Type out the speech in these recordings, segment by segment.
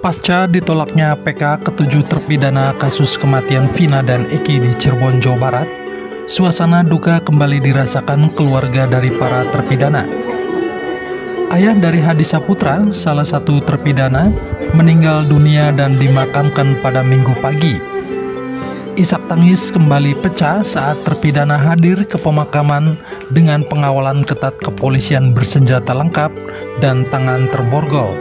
Pasca ditolaknya PK ketujuh terpidana kasus kematian Vina dan Eki di Cirebon, Jawa Barat, suasana duka kembali dirasakan keluarga dari para terpidana. Ayah dari Hadi Saputra, salah satu terpidana, meninggal dunia dan dimakamkan pada Minggu pagi. Isak tangis kembali pecah saat terpidana hadir ke pemakaman dengan pengawalan ketat kepolisian bersenjata lengkap dan tangan terborgol.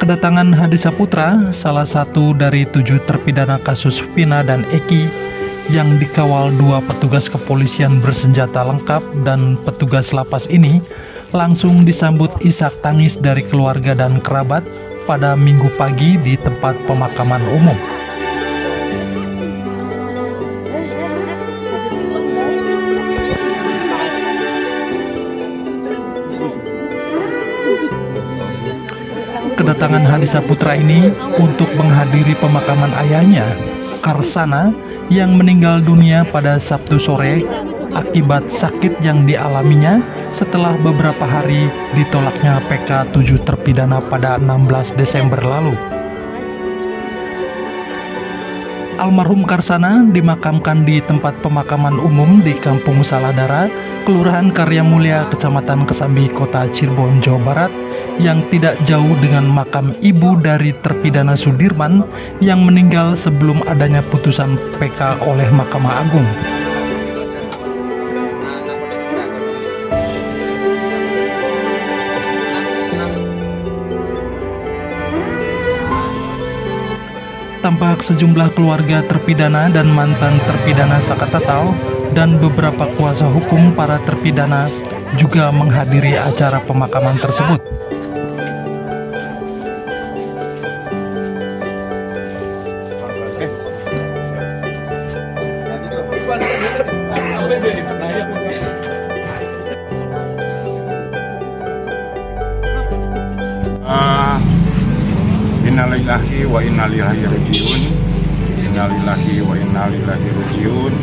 Kedatangan Hadi Saputra, salah satu dari 7 terpidana kasus Vina dan Eki yang dikawal 2 petugas kepolisian bersenjata lengkap dan petugas lapas ini, langsung disambut isak tangis dari keluarga dan kerabat pada Minggu pagi di tempat pemakaman umum. Kedatangan Hadi Saputra ini untuk menghadiri pemakaman ayahnya, Karsana, yang meninggal dunia pada Sabtu sore akibat sakit yang dialaminya setelah beberapa hari ditolaknya PK 7 terpidana pada 16 Desember lalu. Almarhum Karsana dimakamkan di tempat pemakaman umum di Kampung Saladara, Kelurahan Karya Mulia, Kecamatan Kesambi, Kota Cirebon, Jawa Barat, yang tidak jauh dengan makam ibu dari terpidana Sudirman yang meninggal sebelum adanya putusan PK oleh Mahkamah Agung. Tampak sejumlah keluarga terpidana dan mantan terpidana Sakatatau dan beberapa kuasa hukum para terpidana juga menghadiri acara pemakaman tersebut. Innalillahi wa innalillahi rajiun. Innalillahi wa innalillahi rajiun.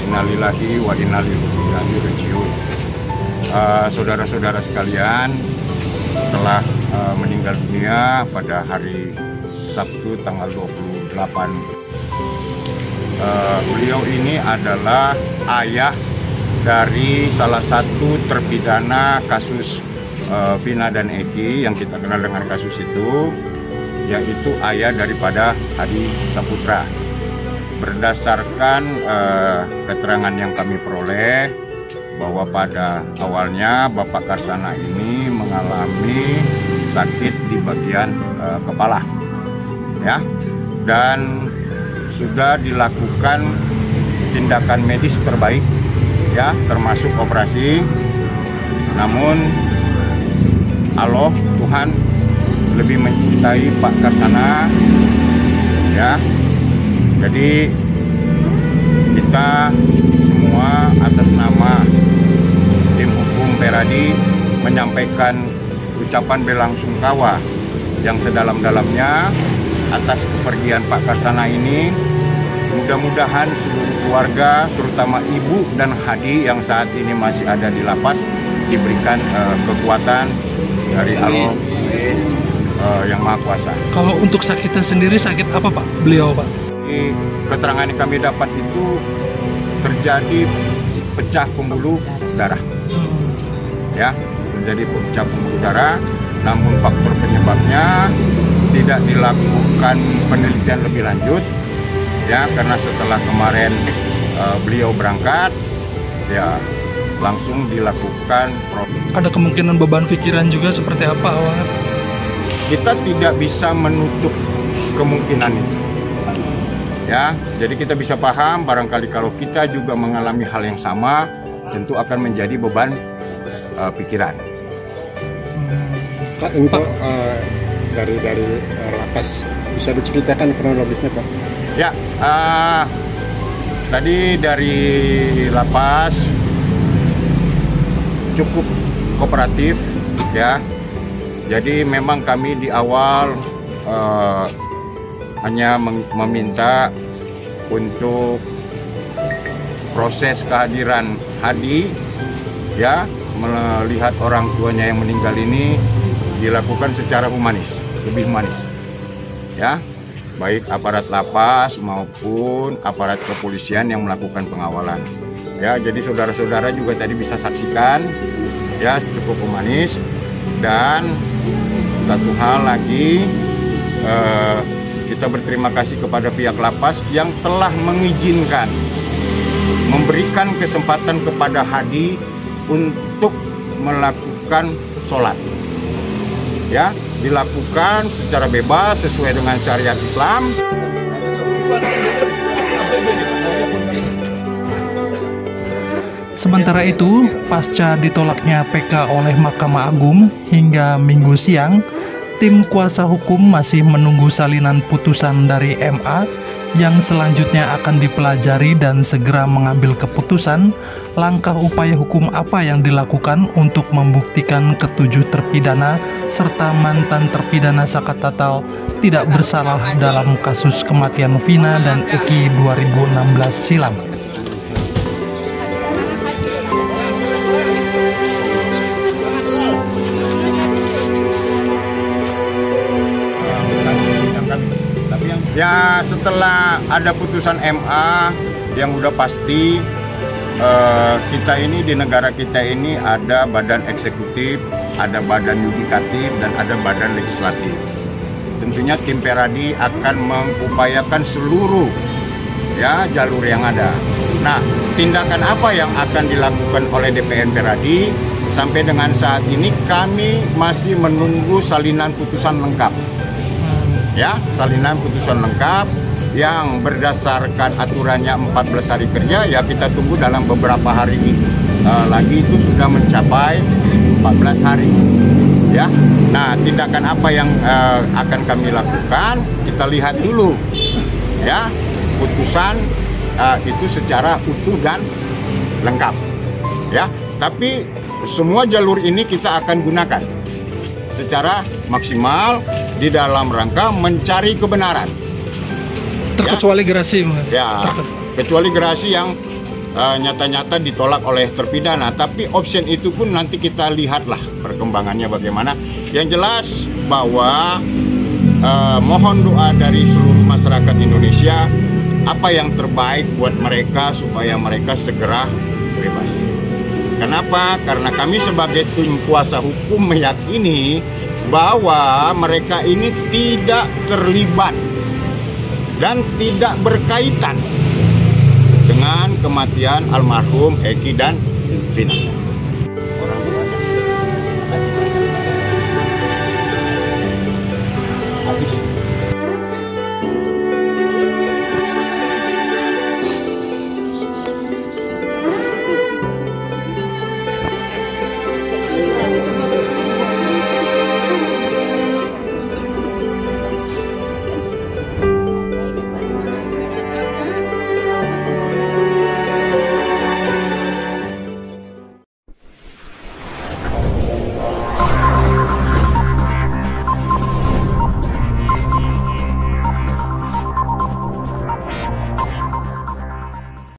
Innalillahi wa innalillahi rajiun. Saudara-saudara sekalian, telah meninggal dunia pada hari Sabtu tanggal 28. Beliau ini adalah ayah dari salah satu terpidana kasus Vina dan Eki yang kita kenal dengan kasus itu, yaitu ayah daripada Hadi Saputra. Berdasarkan keterangan yang kami peroleh, bahwa pada awalnya Bapak Karsana ini mengalami sakit di bagian kepala, ya, dan sudah dilakukan tindakan medis terbaik, ya, termasuk operasi. Namun Allah, Tuhan lebih mencintai Pak Karsana, ya. Jadi kita semua atas nama tim hukum Peradi menyampaikan ucapan bela-sungkawa yang sedalam-dalamnya atas kepergian Pak Karsana ini. Mudah-mudahan seluruh keluarga, terutama ibu dan Hadi yang saat ini masih ada di lapas, diberikan kekuatan dari Allah yang Maha Kuasa. Kalau untuk sakitnya sendiri, sakit apa Pak beliau, Pak? Di keterangan yang kami dapat itu terjadi pecah pembuluh darah, ya, terjadi pecah pembuluh darah. Namun faktor penyebabnya tidak dilakukan penelitian lebih lanjut, ya, karena setelah kemarin beliau berangkat, ya, langsung dilakukan. Ada kemungkinan beban pikiran juga seperti apa awalnya? Kita tidak bisa menutup kemungkinan itu, ya. Jadi kita bisa paham, barangkali kalau kita juga mengalami hal yang sama, tentu akan menjadi beban pikiran. Pak, untuk dari lapas. Bisa diceritakan kronologisnya, Pak? Ya, tadi dari lapas cukup kooperatif, ya. Jadi memang kami di awal hanya meminta untuk proses kehadiran Hadi, ya, melihat orang tuanya yang meninggal ini dilakukan secara humanis, lebih humanis, ya, baik aparat lapas maupun aparat kepolisian yang melakukan pengawalan, ya. Jadi saudara-saudara juga tadi bisa saksikan, ya, cukup humanis. Dan satu hal lagi, kita berterima kasih kepada pihak lapas yang telah mengizinkan, memberikan kesempatan kepada Hadi untuk melakukan sholat, ya, dilakukan secara bebas sesuai dengan syariat Islam. Sementara itu, pasca ditolaknya PK oleh Mahkamah Agung hingga Minggu siang, tim kuasa hukum masih menunggu salinan putusan dari MA yang selanjutnya akan dipelajari dan segera mengambil keputusan langkah upaya hukum apa yang dilakukan untuk membuktikan ketujuh terpidana serta mantan terpidana Sakat Tatal tidak bersalah dalam kasus kematian Vina dan Eki 2016 silam. Ya, setelah ada putusan MA yang udah pasti, kita ini di negara kita ini ada badan eksekutif, ada badan yudikatif, dan ada badan legislatif. Tentunya tim Peradi akan mengupayakan seluruh, ya, jalur yang ada. Nah, tindakan apa yang akan dilakukan oleh DPN Peradi? Sampai dengan saat ini kami masih menunggu salinan putusan lengkap. Ya, salinan putusan lengkap yang berdasarkan aturannya 14 hari kerja, ya kita tunggu dalam beberapa hari lagi itu sudah mencapai 14 hari, ya. Nah, tindakan apa yang akan kami lakukan, kita lihat dulu, ya, putusan itu secara utuh dan lengkap, ya. Tapi semua jalur ini kita akan gunakan secara maksimal di dalam rangka mencari kebenaran. Terkecuali gerasi, ya, kecuali gerasi yang nyata-nyata ditolak oleh terpidana. Tapi opsi itu pun nanti kita lihatlah perkembangannya bagaimana. Yang jelas bahwa mohon doa dari seluruh masyarakat Indonesia, apa yang terbaik buat mereka supaya mereka segera bebas. Kenapa? Karena kami sebagai tim kuasa hukum meyakini bahwa mereka ini tidak terlibat dan tidak berkaitan dengan kematian almarhum Eki dan Vina.